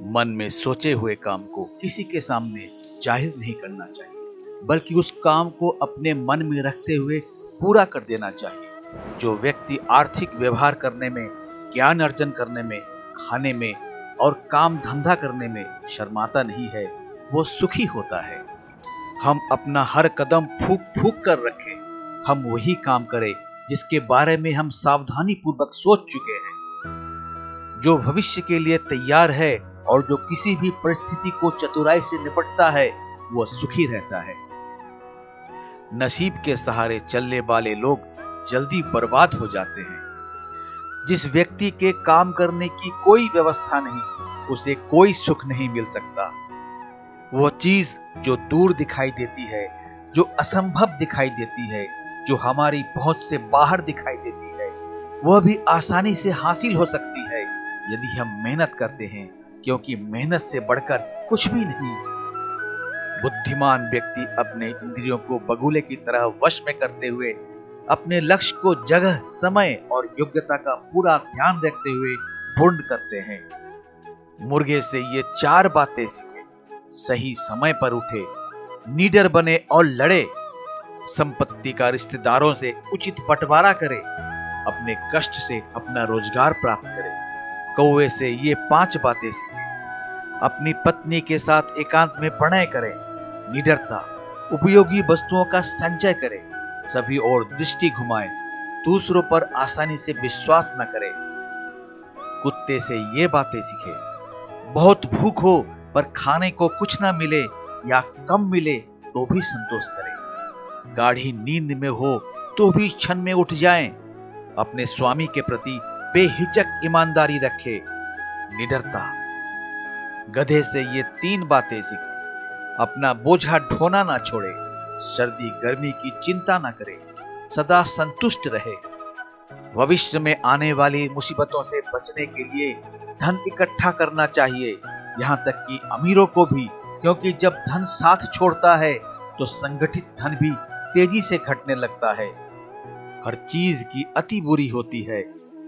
मन में सोचे हुए काम को किसी के सामने जाहिर नहीं करना चाहिए, बल्कि उस काम को अपने मन में रखते हुए पूरा कर देना चाहिए। जो व्यक्ति आर्थिक व्यवहार करने में, ज्ञान अर्जन करने में, खाने में और काम धंधा करने में शर्माता नहीं है, वो सुखी होता है। हम अपना हर कदम फूंक फूंक कर रखें, हम वही काम करें जिसके बारे में हम सावधानी पूर्वक सोच चुके हैं। जो भविष्य के लिए तैयार है और जो किसी भी परिस्थिति को चतुराई से निपटता है, वो सुखी रहता है। नसीब के सहारे चलने वाले लोग जल्दी बर्बाद हो जाते हैं। जिस व्यक्ति के काम करने की कोई व्यवस्था नहीं, उसे कोई सुख नहीं मिल सकता। वो चीज जो दूर दिखाई देती है, जो असंभव दिखाई देती है, जो हमारी पहुंच से बाहर दिखाई देती है, वह भी आसानी से हासिल हो सकती है यदि हम मेहनत करते हैं, क्योंकि मेहनत से बढ़कर कुछ भी नहीं। बुद्धिमान व्यक्ति अपने इंद्रियों को बगुले की तरह वश में करते हुए अपने लक्ष्य को जगह, समय और योग्यता का पूरा ध्यान रखते हुए पूर्ण करते हैं। मुर्गे से ये 4 बातें सीखें। सही समय पर उठे, निडर बने और लड़े, संपत्ति का रिश्तेदारों से उचित बंटवारा करे, अपने कष्ट से अपना रोजगार प्राप्त करे। कौवे से ये 5 बातें सीखें। अपनी पत्नी के साथ एकांत में प्रणय करें, निडरता, उपयोगी वस्तुओं का संचय करें, सभी ओर दृष्टि घुमाएं, दूसरों पर आसानी से विश्वास न करें। कुत्ते से ये बातें सीखें। बहुत भूख हो पर खाने को कुछ ना मिले या कम मिले तो भी संतोष करें। गाढ़ी नींद में हो तो भी क्षण में उठ जाएं। अपने स्वामी के प्रति बेहिचक ईमानदारी रखे, निडरता। गधे से ये 3 बातें सीखें। अपना बोझा ढोना ना छोड़े, सर्दी गर्मी की चिंता ना करे, सदा संतुष्ट रहे। भविष्य में आने वाली मुसीबतों से बचने के लिए धन इकट्ठा करना चाहिए, यहाँ तक कि अमीरों को भी, क्योंकि जब धन साथ छोड़ता है तो संगठित धन भी तेजी से घटने लगता है। हर चीज की अति बुरी होती है,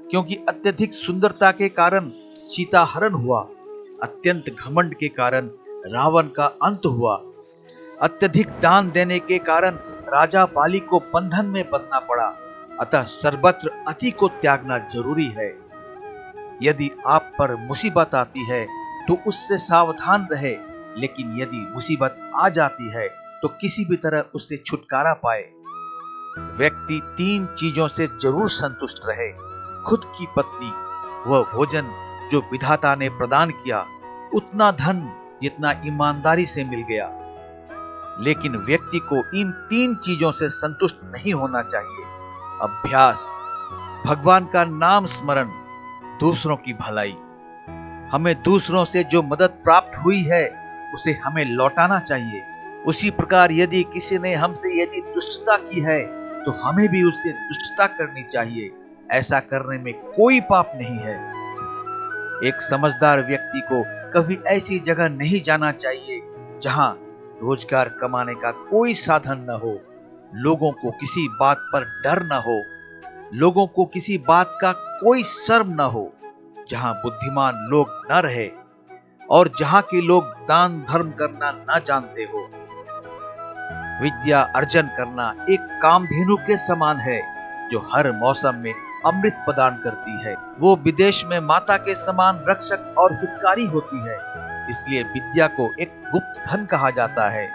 क्योंकि अत्यधिक सुंदरता के कारण सीता हरण हुआ, अत्यंत घमंड के कारण रावण का अंत हुआ, अत्यधिक दान देने के कारण राजा बाली को बंधन में बंधना पड़ा। अतः सर्वत्र अति को त्यागना जरूरी है। यदि आप पर मुसीबत आती है तो उससे सावधान रहे, लेकिन यदि मुसीबत आ जाती है तो किसी भी तरह उससे छुटकारा पाए। व्यक्ति 3 चीजों से जरूर संतुष्ट रहे। खुद की पत्नी, वह भोजन जो विधाता ने प्रदान किया, उतना धन जितना ईमानदारी से मिल गया। लेकिन व्यक्ति को इन 3 चीजों से संतुष्ट नहीं होना चाहिए। अभ्यास, भगवान का नाम स्मरण, दूसरों की भलाई। हमें दूसरों से जो मदद प्राप्त हुई है उसे हमें लौटाना चाहिए। उसी प्रकार यदि किसी ने हमसे यदि दुष्टता की है तो हमें भी उससे दुष्टता करनी चाहिए। ऐसा करने में कोई पाप नहीं है। एक समझदार व्यक्ति को कभी ऐसी जगह नहीं जाना चाहिए जहां रोजगार कमाने का कोई साधन न हो, लोगों को किसी बात पर डर न हो, लोगों को किसी बात का कोई शर्म न हो, जहां बुद्धिमान लोग न रहे और जहां के लोग दान धर्म करना न जानते हो। विद्या अर्जन करना एक कामधेनु के समान है जो हर मौसम में अमृत प्रदान करती है। वो विदेश में माता के समान रक्षक और हितकारी होती है, इसलिए विद्या को एक गुप्त धन कहा जाता है।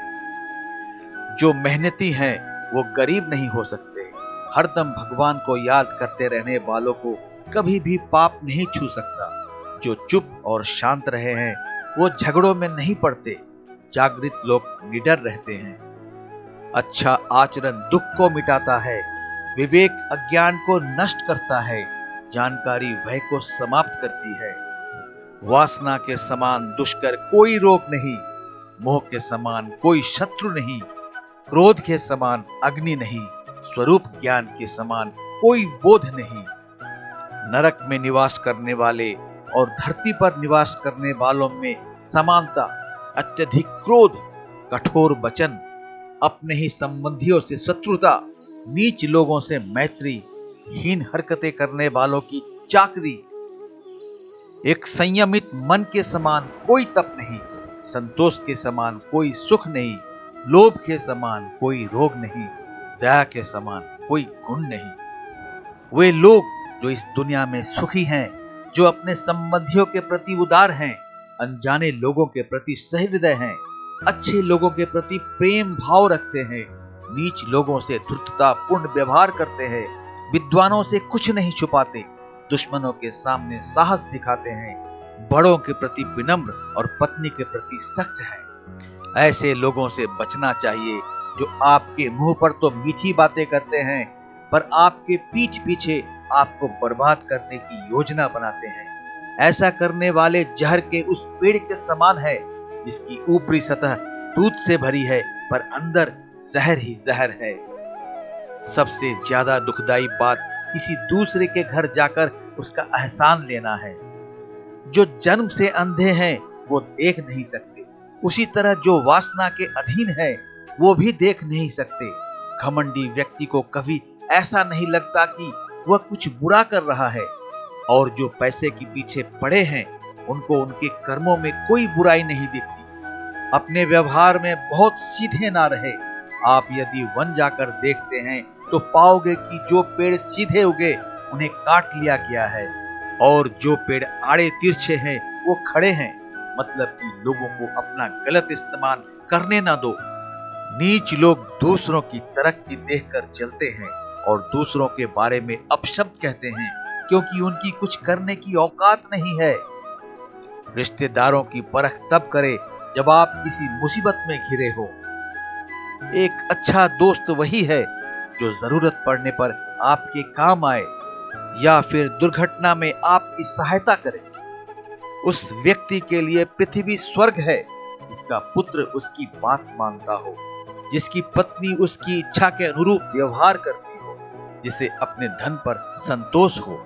जो मेहनती हैं वो गरीब नहीं हो सकते। हरदम भगवान को याद करते रहने वालों को कभी भी पाप नहीं छू सकता। जो चुप और शांत रहे हैं वो झगड़ों में नहीं पड़ते। जागृत लोग निडर रहते हैं। अच्छा आचरण दुख को मिटाता है, विवेक अज्ञान को नष्ट करता है, जानकारी भय को समाप्त करती है। वासना के समान दुष्कर कोई रोग नहीं, मोह के समान कोई शत्रु नहीं, क्रोध के समान अग्नि नहीं, स्वरूप ज्ञान के समान कोई बोध नहीं। नरक में निवास करने वाले और धरती पर निवास करने वालों में समानता, अत्यधिक क्रोध, कठोर वचन, अपने ही संबंधियों से शत्रुता, नीच लोगों से मैत्री, हीन हरकतें करने वालों की चाकरी, एक संयमित मन के समान कोई तप नहीं, संतोष के समान कोई सुख नहीं, लोभ के समान कोई रोग नहीं, दया के समान कोई गुण नहीं। वे लोग जो इस दुनिया में सुखी हैं, जो अपने संबंधियों के प्रति उदार हैं, अनजाने लोगों के प्रति सहृदय हैं, अच्छे लोगों के प्रति प्रेम भाव रखते हैं, नीच लोगों से धूर्तता पूर्ण व्यवहार करते हैं, विद्वानों से कुछ नहीं छुपाते, दुश्मनों के सामने साहस दिखाते हैं, बड़ों के प्रति विनम्र और पत्नी के प्रति सख्त हैं। ऐसे लोगों से बचना चाहिए जो आपके मुंह पर तो मीठी बातें करते हैं, पर आपके पीठ पीछे आपको बर्बाद करने की योजना बनाते हैं। ऐसा करने वाले जहर के उस पेड़ के समान है जिसकी ऊपरी सतह दूध से भरी है पर अंदर जहर ही जहर है। सबसे ज्यादा दुखदाई बात किसी दूसरे के घर जाकर उसका एहसान लेना है। जो जन्म से अंधे हैं वो देख नहीं सकते, उसी तरह जो वासना के अधीन है वो भी देख नहीं सकते। घमंडी व्यक्ति को कभी ऐसा नहीं लगता कि वह कुछ बुरा कर रहा है, और जो पैसे के पीछे पड़े हैं उनको उनके कर्मों में कोई बुराई नहीं दिखती। अपने व्यवहार में बहुत सीधे ना रहे। आप यदि वन जाकर देखते हैं तो पाओगे कि जो पेड़ सीधे उगे उन्हें काट लिया गया है, और जो पेड़ आड़े तिरछे हैं वो खड़े हैं। मतलब कि लोगों को अपना गलत इस्तेमाल करने ना दो। नीच लोग दूसरों की तरक्की देखकर चलते हैं और दूसरों के बारे में अपशब्द कहते हैं क्योंकि उनकी कुछ करने की औकात नहीं है। रिश्तेदारों की परख तब करें जब आप किसी मुसीबत में घिरे हो। एक अच्छा दोस्त वही है जो जरूरत पड़ने पर आपके काम आए या फिर दुर्घटना में आपकी सहायता करे। उस व्यक्ति के लिए पृथ्वी स्वर्ग है जिसका पुत्र उसकी बात मानता हो, जिसकी पत्नी उसकी इच्छा के अनुरूप व्यवहार करती हो, जिसे अपने धन पर संतोष हो।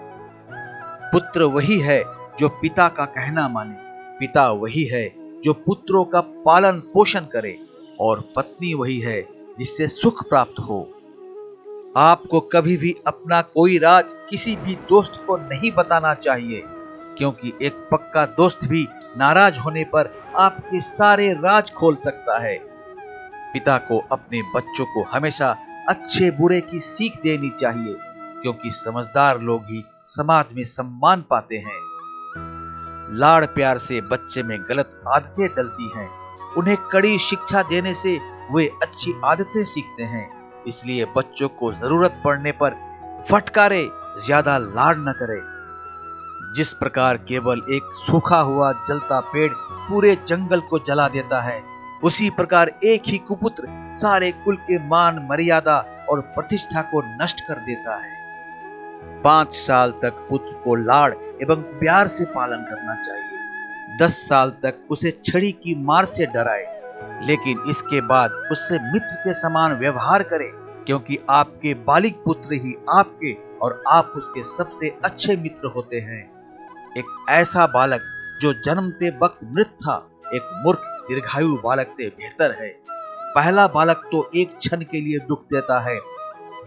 पुत्र वही है जो पिता का कहना माने, पिता वही है जो पुत्रों का पालन पोषण करे, और पत्नी वही है जिससे सुख प्राप्त हो। आपको कभी भी अपना कोई राज किसी भी दोस्त को नहीं बताना चाहिए, क्योंकि एक पक्का दोस्त भी नाराज होने पर आपके सारे राज खोल सकता है। पिता को अपने बच्चों को हमेशा अच्छे बुरे की सीख देनी चाहिए, क्योंकि समझदार लोग ही समाज में सम्मान पाते हैं। लाड़ प्यार से बच्चे में गलत आदतें डलती हैं। उन्हें कड़ी शिक्षा देने से वे अच्छी आदतें सीखते हैं। इसलिए बच्चों को जरूरत पड़ने पर फटकारे, ज्यादा लाड़ न करे। जिस प्रकार केवल एक सूखा हुआ जलता पेड़ पूरे जंगल को जला देता है, उसी प्रकार एक ही कुपुत्र सारे कुल के मान मर्यादा और प्रतिष्ठा को नष्ट कर देता है। 5 साल तक पुत्र को लाड़ एवं प्यार से पालन करना चाहिए। 10 साल तक उसे छड़ी की मार से डराए, लेकिन इसके बाद उससे मित्र के समान व्यवहार करें, क्योंकि आपके बालिक पुत्र ही आपके और आप उसके सबसे अच्छे मित्र होते हैं। एक ऐसा बालक जो जन्मते वक्त मृत था, एक मूर्ख दीर्घायु बालक से बेहतर है। पहला बालक तो एक क्षण के लिए दुख देता है,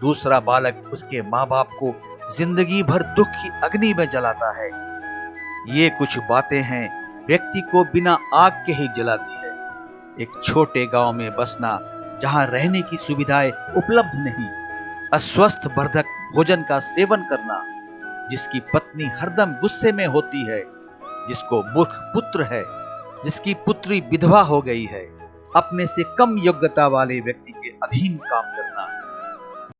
दूसरा बालक उसके माँ बाप को जिंदगी भर दुख की अग्नि में जलाता है। ये कुछ बातें हैं व्यक्ति को बिना आग के ही जलाती है। एक छोटे गांव में बसना जहां रहने की सुविधाएं उपलब्ध नहीं, अस्वस्थ वर्धक भोजन का सेवन करना, जिसकी पत्नी हरदम गुस्से में होती है, जिसको मूर्ख पुत्र है, जिसकी पुत्री विधवा हो गई है, अपने से कम योग्यता वाले व्यक्ति के अधीन काम करना,